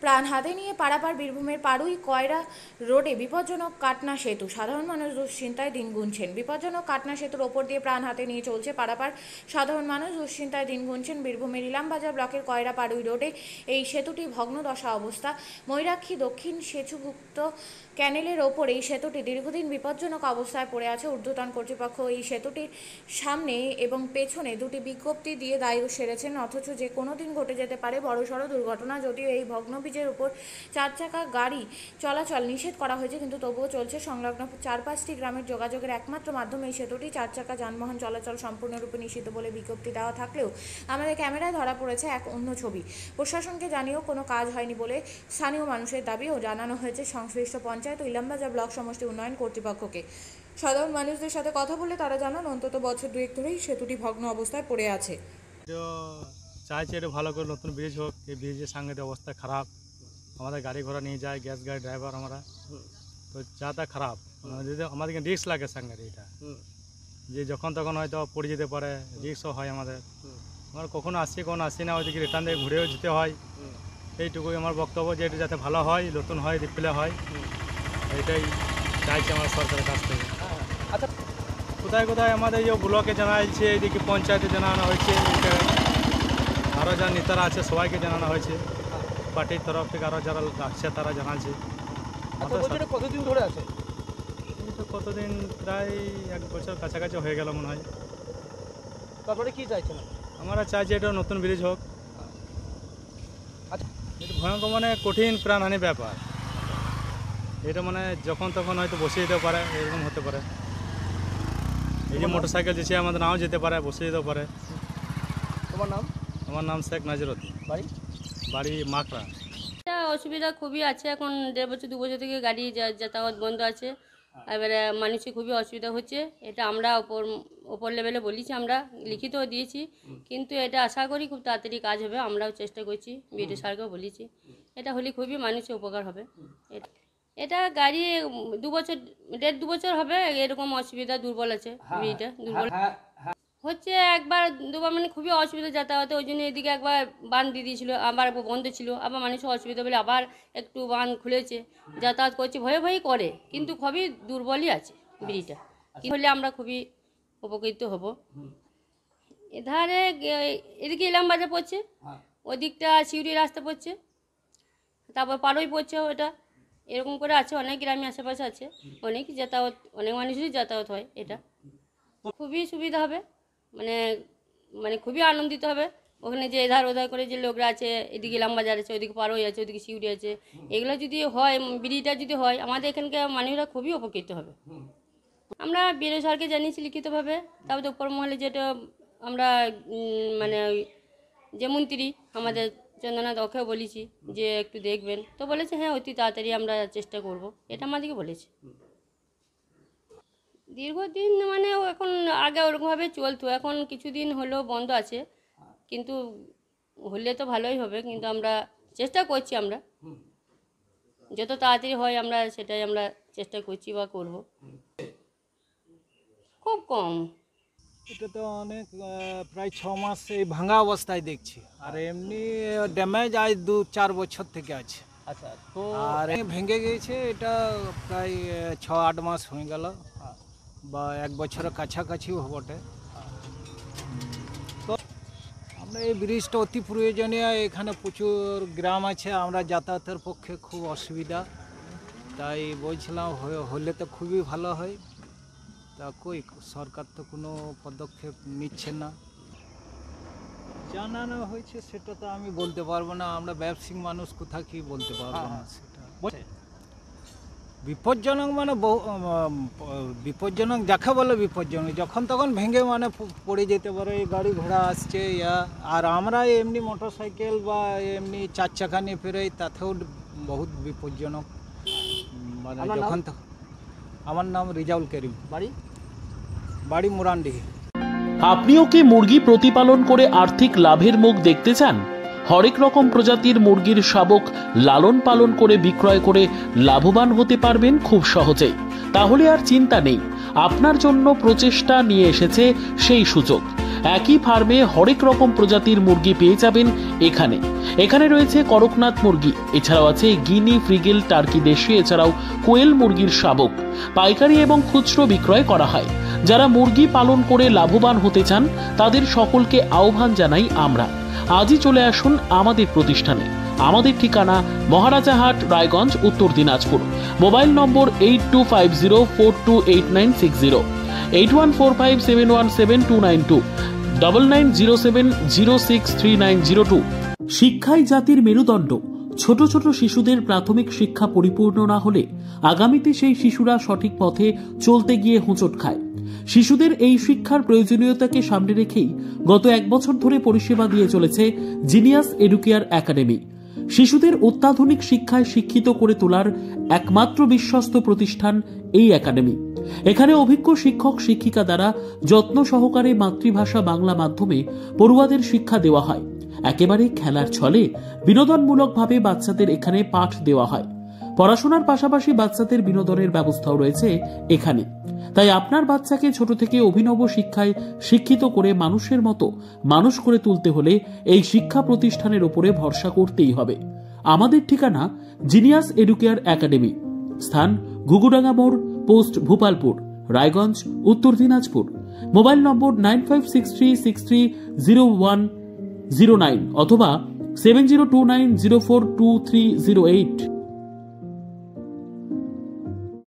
প্রাণ হাতে নিয়ে পারাপার বীরভূমের পাড়ুই কয়রা রোডে বিপজ্জনক কাটনা সেতু। সাধারণ মানুষ দুশ্চিন্তায় দিন গুনছেন। বিপজ্জনক কাটনা সেতুর ওপর দিয়ে প্রাণ হাতে নিয়ে চলছে পারাপার। সাধারণ মানুষ দুশ্চিন্তায় দিন গুনছেন। বীরভূমের ইলামবাজার ব্লকের কয়রা পাড়ুই রোডে এই সেতুটি ভগ্নদশা অবস্থা। ময়ূরাক্ষী দক্ষিণ সেচুগুপ্ত ক্যানেলের ওপর এই সেতুটি দীর্ঘদিন বিপজ্জনক অবস্থায় পড়ে আছে। ঊর্ধ্বতন কর্তৃপক্ষ এই সেতুটির সামনে এবং পেছনে দুটি বিজ্ঞপ্তি দিয়ে দায় সেরেছেন, অথচ যে কোনো দিন ঘটে যেতে পারে বড়সড় দুর্ঘটনা। যদিও এই ভগ্নবীজের উপর 4 চাকা গাড়ি চলাচল নিষেধ করা হয়েছে, কিন্তু তবুও চলছে। সংলগ্ন 4-5টি গ্রামের যোগাযোগের একমাত্র মাধ্যম এই সেতুটি। 4 চাকা যানবাহন চলাচল সম্পূর্ণরূপে নিষিদ্ধ বলে বিজ্ঞপ্তি দেওয়া থাকলেও আমাদের ক্যামেরায় ধরা পড়েছে এক অন্য ছবি। প্রশাসনকে জানিয়েও কোনো কাজ হয়নি বলে স্থানীয় মানুষের দাবিও জানানো হয়েছে সংশ্লিষ্ট পঞ্চায়েত ও ইলামবাজার ব্লক সমষ্টি উন্নয়ন কর্তৃপক্ষকে। সাধারণ মানুষদের সাথে কথা বলে তারা জানান, অন্তত বছর 2 ধরেই সেতুটি ভগ্ন অবস্থায় পড়ে আছে। চাইছে এটা ভালো করে নতুন ব্রিজ হোক। এই ব্রিজের সাংঘাতিক অবস্থা খারাপ। আমাদের গাড়ি ঘোড়া নিয়ে যায়, গ্যাস গাড়ি ড্রাইভার আমরা, তো যাতা খারাপ। আমাদেরকে রিস্ক লাগে সাংঘাতিক। এটা যে যখন তখন হয়তো পড়ে যেতে পারে, রিস্কও হয় আমাদের। আমরা কখনো আসি কখনো আসি না, ওইদিকে রিটার্ন দিয়ে ঘুরেও যেতে হয়। এইটুকুই আমার বক্তব্য, যে এটা যাতে ভালো হয়, নতুন হয়, রিপ্লে হয়, এটাই চাইছি আমার সরকারের কাছ থেকে। আচ্ছা, কোথায় কোথায় আমাদের যে ব্লকে জানা যাচ্ছে, এইদিকে পঞ্চায়েতে জানানো হয়েছে, আরও যারা নেতারা আছে সবাইকে জানানো হয়েছে, পার্টির তরফ থেকে আরও যারা আছে তারা জানাচ্ছে। কতদিন ধরে আছে? তো কতদিন, প্রায় 1 বছর কাছাকাছি হয়ে গেল মনে হয়। তারপরে কি চাইছেন? আমরা চাইছি এটা নতুন ব্রিজ হোক। আচ্ছা, এটা ভয়ঙ্কর, মানে কঠিন প্রাণহানি ব্যাপার। এটা মানে যখন তখন হয়তো বসে যেতে পারে, এরকম হতে পারে। এই যে মোটরসাইকেল যেছে আমাদের নাও যেতে পারে, বসে যেতে পারে। তোমার নাম? আমার নাম শেখ নাজিরউদ্দিন, বাড়ি মাকড়া। অসুবিধা খুবই আছে। এখন 1.5 বছর 2 বছর থেকে গাড়ি যাতায়াত বন্ধ আছে। এবারে মানুষের খুবই অসুবিধা হচ্ছে। এটা আমরা ওপর লেভেলে বলেছি, আমরা লিখিতও দিয়েছি, কিন্তু এটা আশা করি খুব তাড়াতাড়ি কাজ হবে। আমরাও চেষ্টা করছি, বিডিও স্যারকেও বলেছি। এটা হলে খুবই মানুষের উপকার হবে। এটা গাড়ি 2 বছর 1.5-2 বছর হবে এরকম অসুবিধা। দুর্বল আছে বিড়িটা, দুর্বল হচ্ছে। একবার দুবার মানে খুবই অসুবিধা যাতায়াতে। ওই জন্য এদিকে একবার বাঁধ দিয়ে দিয়েছিলো, আবার বন্ধ ছিল, আবার মানুষের অসুবিধা বলে আবার একটু বাঁধ খুলেছে। যাতায়াত করছে, ভয়ে ভয়েই করে, কিন্তু খুবই দুর্বলই আছে ব্রিজটা। কি হলে আমরা খুবই উপকৃত হব। এধারে এদিকে ইলামবাজার পড়ছে, ওদিকটা শিউরি রাস্তা পড়ছে, তারপর পাড়ুই পড়ছে। ওটা এরকম করে আছে, অনেক গ্রামে আশেপাশে আছে, অনেক যাতায়াত, অনেক মানুষেরই যাতায়াত হয়। এটা খুবই সুবিধা হবে, মানে মানে খুবই আনন্দিত হবে। ওখানে যে এধার ওধার করে যে লোকরা আছে, এদিকে ইলামবাজার আছে, ওদিকে পাড়ুই আছে, ওদিকে শিউরি আছে, এগুলো যদি হয়, ব্রিজটা যদি হয়, আমাদের এখানকার মানুষরা খুবই উপকৃত হবে। আমরা বিডিও স্যারকে জানিয়েছি লিখিতভাবে। তারপরে উপর মহলে যেটা আমরা মানে যে মন্ত্রী আমাদের চন্দনা দকেও বলেছি যে একটু দেখবেন, তো বলেছে হ্যাঁ অতি তাড়াতাড়ি আমরা চেষ্টা করব, এটা আমাদেরকে বলেছে। দীর্ঘদিন মানে এখন আগে ওরকমভাবে চলতো, এখন কিছুদিন হলো বন্ধ আছে, কিন্তু হলে তো ভালোই হবে। কিন্তু আমরা চেষ্টা করছি, আমরা যত তাড়াতাড়ি হয় আমরা সেটাই আমরা চেষ্টা করছি বা করব। খুব কম, এটা তো অনেক, প্রায় 6 মাস এই ভাঙা অবস্থায় দেখছি। আর এমনি ড্যামেজ আজ 2-4 বছর থেকে আছে। আচ্ছা, তো আর ভেঙে গিয়েছে এটা প্রায় 6-8 মাস হয়ে গেল, বা 1 বছরের কাছাকাছিও বটে। তো আমরা এই ব্রিজটা অতি প্রয়োজনীয়। এখানে প্রচুর গ্রাম আছে, আমরা যাতায়াতের পক্ষে খুব অসুবিধা। তাই বলছিলাম হলে তো খুবই ভালো হয়। তা কই সরকার তো কোনো পদক্ষেপ নিচ্ছে না। জানানো হয়েছে সেটা তো আমি বলতে পারবো না, আমরা ব্যবসায়িক মানুষ, কোথা কি বলতে পারবো না সেটা। বিপজ্জনক মানে বিপজ্জনক যাকে বলে বিপজ্জনক, যখন তখন ভেঙে মানে পড়ে যেতে পারে। এই গাড়ি ঘোড়া আসছে, আর আমরা এমনি মোটরসাইকেল বা এমনি 4 চাকা নিয়ে ফেরাই, তাতেও বহুত বিপজ্জনক। মানে যখন তখন। আমার নাম রিজাউল করিম, বাড়ি মুরানডিহি। আপনিও কি মুরগি প্রতিপালন করে আর্থিক লাভের মুখ দেখতে চান? হরেক রকম প্রজাতির মুরগির শাবক লালন পালন করে বিক্রয় করে লাভবান হতে পারবেন খুব সহজেই। তাহলে আর চিন্তা নেই, আপনার জন্য প্রচেষ্টা নিয়ে এসেছে সেই সুযোগ। একই ফার্মে হরেক রকম প্রজাতির মুরগি পেয়ে যাবেন এখানে। এখানে রয়েছে করকনাথ মুরগি, এছাড়াও আছে গিনি, ফ্রিগেল, টার্কি দেশি, এছাড়াও কোয়েল মুরগির শাবক। পাইকারি এবং খুচরো বিক্রয় করা হয়। যারা মুরগি পালন করে লাভবান হতে চান তাদের সকলকে আহ্বান জানাই আমরা। আজই চলে আসুন আমাদের প্রতিষ্ঠানে। আমাদের ঠিকানা মহারাজাহাট, রায়গঞ্জ, উত্তর দিনাজপুর। মোবাইল নম্বর 8250428960, 8145717292, 9907063902। শিক্ষাই জাতির মেরুদণ্ড। ছোট ছোট শিশুদের প্রাথমিক শিক্ষা পরিপূর্ণ না হলে আগামীতে সেই শিশুরা সঠিক পথে চলতে গিয়ে হোঁচট খায়। শিশুদের এই শিক্ষার প্রয়োজনীয়তাকে সামনে রেখেই গত 1 বছর ধরে পরিষেবা দিয়ে চলেছে জিনিয়াস এডুকেয়ার একাডেমি। শিশুদের অত্যাধুনিক শিক্ষায় শিক্ষিত করে তোলার একমাত্র বিশ্বস্ত প্রতিষ্ঠান এই একাডেমি। এখানে অভিজ্ঞ শিক্ষক শিক্ষিকা দ্বারা যত্ন সহকারে মাতৃভাষা বাংলা মাধ্যমে পড়ুয়াদের শিক্ষা দেওয়া হয়। একেবারে খেলার ছলে বিনোদনমূলকভাবে বাচ্চাদের এখানে পাঠ দেওয়া হয়। পড়াশোনার পাশাপাশি বাচ্চাদের বিনোদনের ব্যবস্থাও রয়েছে এখানে। তাই আপনার বাচ্চাকে ছোট থেকে অভিনব শিক্ষায় শিক্ষিত করে মানুষের মতো মানুষ করে তুলতে হলে এই শিক্ষা প্রতিষ্ঠানের উপরে ভরসা করতেই হবে। আমাদের ঠিকানা জিনিয়াস এডুকেয়ার একাডেমি, স্থান ঘুঘুডাঙ্গা মোড়, পোস্ট ভূপালপুর, রায়গঞ্জ, উত্তর দিনাজপুর। মোবাইল নম্বর 9563630109 অথবা 7029042308।